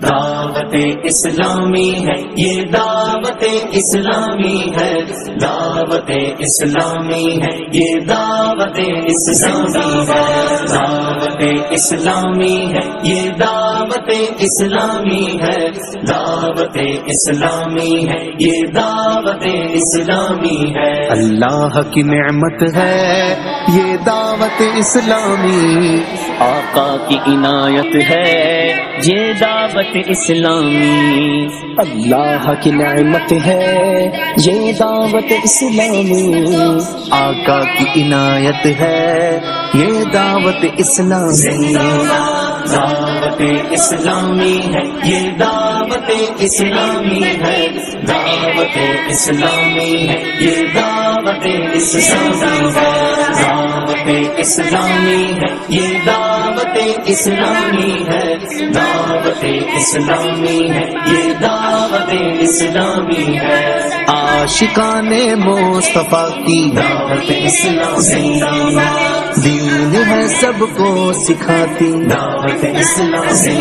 دعوت اسلامی ہے یہ دعوت اسلامی ہے، دعوت اسلامی ہے یہ دعوت اسلامی ہے، دعوت اسلامی ہے یہ دعوت اسلامی ہے، دعوت اسلامی ہے یہ دعوت اسلامی ہے۔ اللہ کی نعمت ہے یہ دعوت اسلامی، آقا کی عنایت ہے یہ دعوت اسلامی، اللہ کی نعمت ہے یہ دعوت اسلامی، آقا کی عنایت ہے یہ دعوت اسلامی، دعوت اسلامی ہے یہ دعوت اسلامی ہے، دعوت اسلامی ہے یہ دعوت اسلامی ہے، دعوت اسلامی ہے یہ دعوت اسلامی ہے، دعوت اسلامی ہے یہ دعوت اسلامی ہے۔ عاشقان مصطفیٰ کی دعوت اسلامی، دین ہے سب کو سکھاتی، دعوت اسلامی،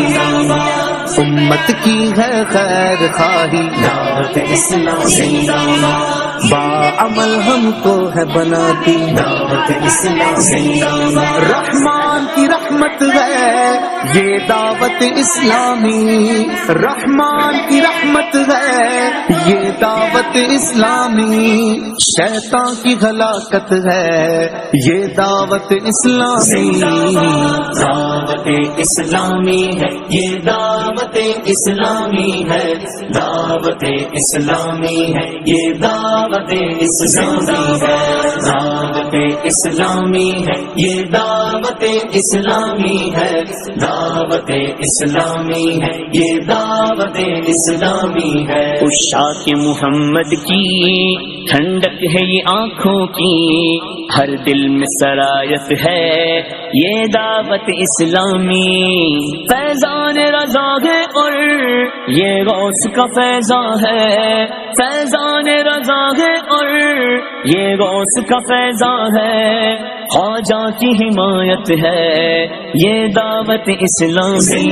امت کی ہے خیر خواہی، دعوت اسلامی، باعمل ہم کو ہے بناتی، دعوت اسلامی، رحمان کی رحمت ہے یہ دعوت اسلامی، رحمان کی رحمت ہے یہ دعوت اسلامی، شیطان کی ہلاکت ہے یہ دعوت اسلامی، دعوت اسلامی ہے یہ دعوت اسلامی ہے، دعوت اسلامی ہے یہ دعوت اسلامی ہے، دعوت اسلامی ہے یہ دعوت اسلامی ہے، دعوت اسلامی ہے یہ دعوت اسلامی ہے۔ عشاق محمد کی ٹھنڈک ہے یہ آنکھوں کی، ہر دل میں سرایت ہے یہ دعوت اسلامی، فیضان رضا ہے اور یہ غوث کا فیضان ہے، فیضان رضا ہے اور یہ غوث کا فیضان ہے، خواجہ کی حمایت ہے یہ دعوت اسلامی۔